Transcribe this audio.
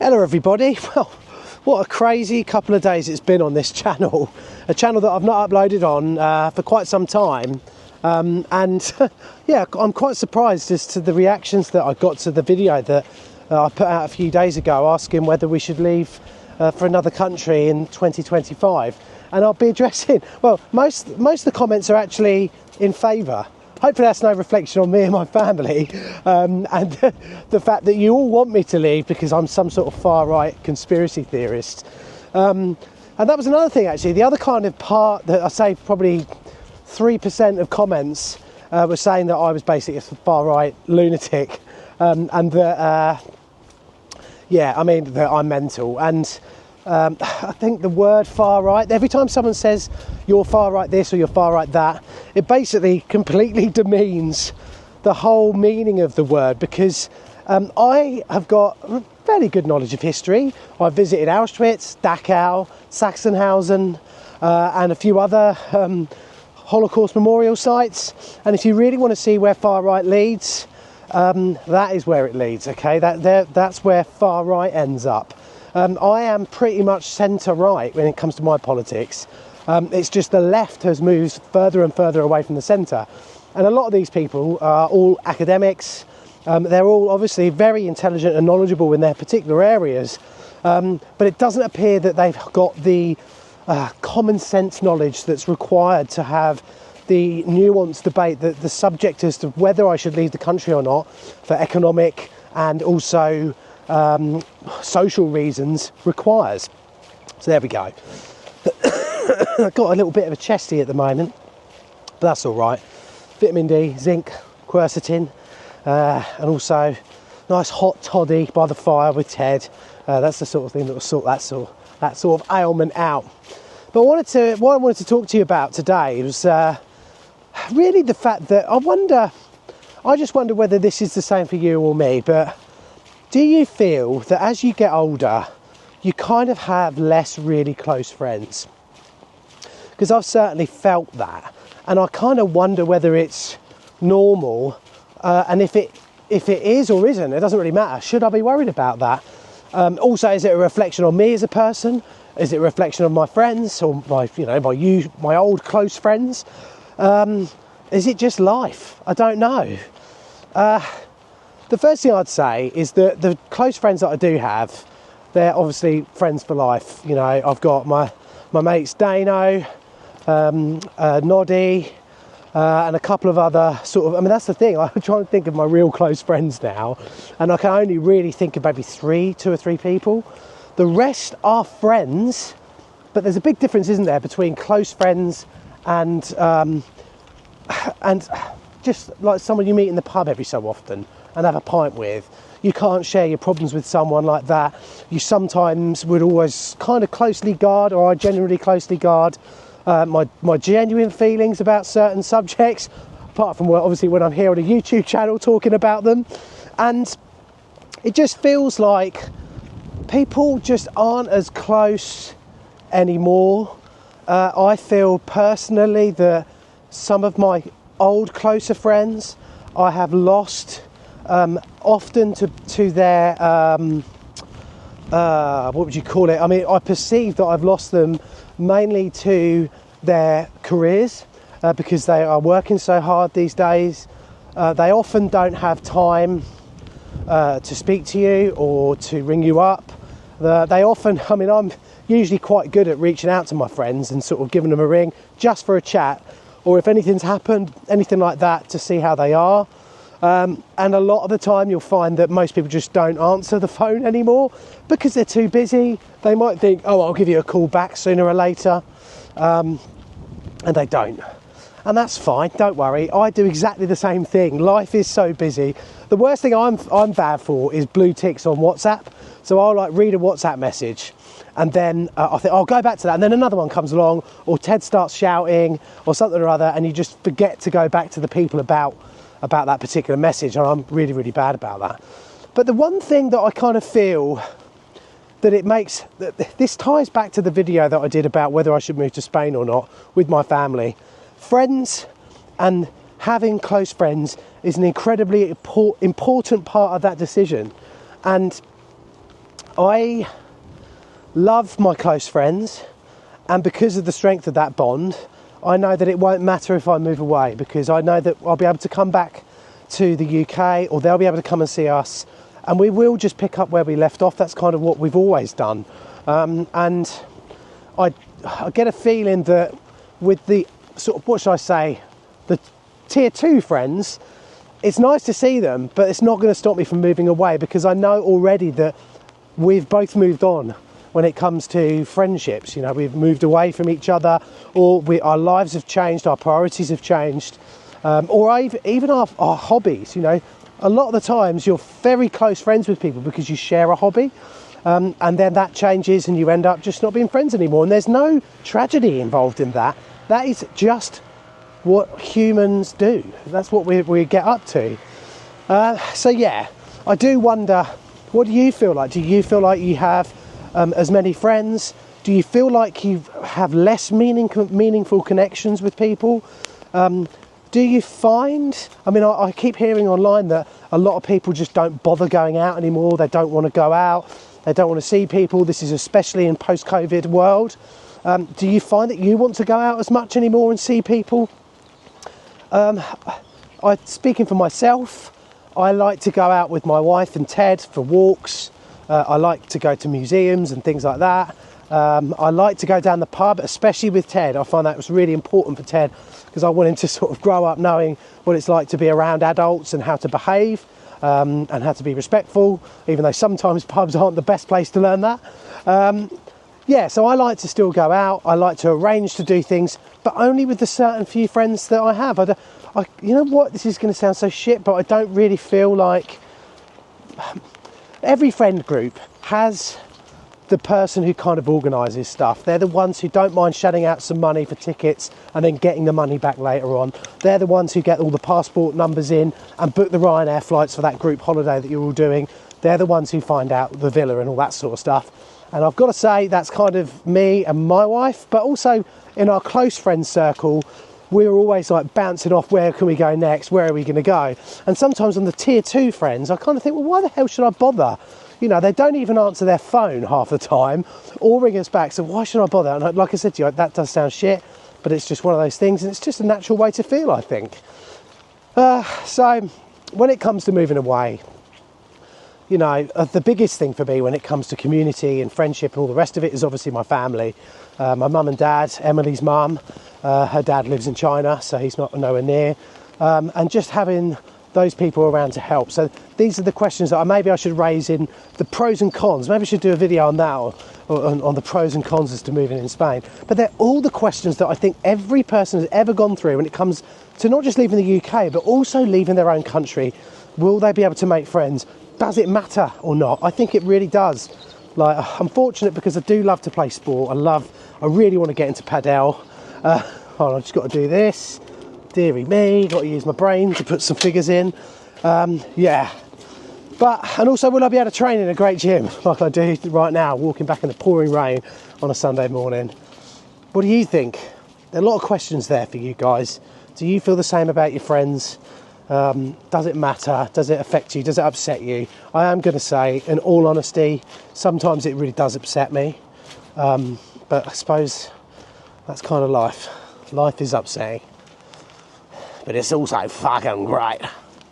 Hello everybody. Well, what a crazy couple of days it's been on this channel. A channel that I've not uploaded on for quite some time. And yeah, I'm quite surprised as to the reactions that I got to the video that I put out a few days ago asking whether we should leave for another country in 2025. And I'll be addressing, well, most of the comments are actually in favour. Hopefully that's no reflection on me and my family, and the fact that you all want me to leave because I'm some sort of far-right conspiracy theorist. And that was another thing, actually. The other kind of part that I say probably 3% of comments were saying that I was basically a far-right lunatic, and that, yeah, I mean, that I'm mental. And I think the word far right, every time someone says you're far right this or you're far right that, it basically completely demeans the whole meaning of the word, because I have got a fairly good knowledge of history. I've visited Auschwitz, Dachau, Sachsenhausen, and a few other Holocaust memorial sites. And if you really want to see where far right leads, that is where it leads, okay? That's where far right ends up. I am pretty much centre-right when it comes to my politics. It's just the left has moved further and further away from the centre. And a lot of these people are all academics. They're all obviously very intelligent and knowledgeable in their particular areas. But it doesn't appear that they've got the common sense knowledge that's required to have the nuanced debate, the subject as to whether I should leave the country or not for economic and also social reasons requires. So there we go. I've got a little bit of a chesty at the moment, but that's all right. Vitamin D, zinc, quercetin, and also nice hot toddy by the fire with Ted. That's the sort of thing that will sort that sort of ailment out. But what I wanted to talk to you about today was really the fact that I just wonder whether this is the same for you or me, but do you feel that as you get older, you kind of have less really close friends? Because I've certainly felt that, and I kind of wonder whether it's normal, and if it is or isn't, it doesn't really matter. Should I be worried about that? Also, is it a reflection on me as a person? Is it a reflection of my friends or my old close friends? Is it just life? I don't know. The first thing I'd say is that the close friends that I do have, they're obviously friends for life. You know, I've got my mates Dano, Noddy, and a couple of other sort of, I mean, that's the thing, I'm trying to think of my real close friends now, and I can only really think of maybe two or three people. The rest are friends, but there's a big difference, isn't there, between close friends and just like someone you meet in the pub every so often and have a pint with. You can't share your problems with someone like that. You sometimes would always kind of closely guard, or I generally closely guard my genuine feelings about certain subjects, apart from obviously when I'm here on a YouTube channel talking about them. And it just feels like people just aren't as close anymore. I feel personally that some of my old closer friends I have lost often to their what would you call it? I mean, I perceive that I've lost them mainly to their careers because they are working so hard these days. They often don't have time to speak to you or to ring you up. They often, I mean, I'm usually quite good at reaching out to my friends and sort of giving them a ring just for a chat, or if anything's happened, anything like that, to see how they are. And a lot of the time you'll find that most people just don't answer the phone anymore because they're too busy. They might think, oh, I'll give you a call back sooner or later, and they don't. And that's fine, don't worry. I do exactly the same thing. Life is so busy. The worst thing I'm bad for is blue ticks on WhatsApp. So I'll like read a WhatsApp message and then I think I'll go back to that, and then another one comes along, or Ted starts shouting or something or other, and you just forget to go back to the people about that particular message, and I'm really, really bad about that. But the one thing that I kind of feel that it makes, this ties back to the video that I did about whether I should move to Spain or not with my family. Friends and having close friends is an incredibly important part of that decision. And I love my close friends, and because of the strength of that bond, I know that it won't matter if I move away, because I know that I'll be able to come back to the UK, or they'll be able to come and see us, and we will just pick up where we left off. That's kind of what we've always done. And I get a feeling that with the sort of, what should I say, the tier 2 friends, it's nice to see them, but it's not going to stop me from moving away, because I know already that we've both moved on when it comes to friendships. You know, we've moved away from each other, or our lives have changed, our priorities have changed, or even our hobbies. You know, a lot of the times you're very close friends with people because you share a hobby, and then that changes and you end up just not being friends anymore. And there's no tragedy involved in that. That is just what humans do. That's what we get up to. So yeah, I do wonder, what do you feel like? Do you feel like you have as many friends? Do you feel like you have less meaningful connections with people? Do you find, I mean, I keep hearing online that a lot of people just don't bother going out anymore. They don't want to go out. They don't want to see people. This is especially in post-COVID world. Do you find that you want to go out as much anymore and see people? Speaking for myself, I like to go out with my wife and Ted for walks. I like to go to museums and things like that. I like to go down the pub, especially with Ted. I find that was really important for Ted, because I want him to sort of grow up knowing what it's like to be around adults and how to behave, and how to be respectful, even though sometimes pubs aren't the best place to learn that. Yeah, so I like to still go out. I like to arrange to do things, but only with the certain few friends that I have. You know what, this is going to sound so shit, but I don't really feel like... Every friend group has the person who kind of organises stuff. They're the ones who don't mind shelling out some money for tickets and then getting the money back later on. They're the ones who get all the passport numbers in and book the Ryanair flights for that group holiday that you're all doing. They're the ones who find out the villa and all that sort of stuff. And I've got to say, that's kind of me and my wife, but also in our close friends circle, we're always like bouncing off, where can we go next? Where are we going to go? And sometimes on the tier 2 friends, I kind of think, well, why the hell should I bother? You know, they don't even answer their phone half the time or ring us back. So why should I bother? And like I said to you, that does sound shit, but it's just one of those things. And it's just a natural way to feel, I think. So when it comes to moving away, you know, the biggest thing for me when it comes to community and friendship and all the rest of it is obviously my family. My mum and dad, Emily's mum, her dad lives in China, so he's not nowhere near. And just having those people around to help. So these are the questions that maybe I should raise in the pros and cons. Maybe I should do a video on that, or on the pros and cons as to moving in Spain. But they're all the questions that I think every person has ever gone through when it comes to not just leaving the UK, but also leaving their own country. Will they be able to make friends? Does it matter or not? I think it really does. Like, I'm fortunate because I do love to play sport. I really want to get into padel. Hold on, I've just got to do this. Deary me, got to use my brain to put some figures in. Yeah. And also, will I be able to train in a great gym like I do right now, walking back in the pouring rain on a Sunday morning? What do you think? There are a lot of questions there for you guys. Do you feel the same about your friends? Does it matter? Does it affect you? Does it upset you? I am going to say, in all honesty, sometimes it really does upset me. But I suppose that's kind of life. Life is upsetting. But it's also fucking great.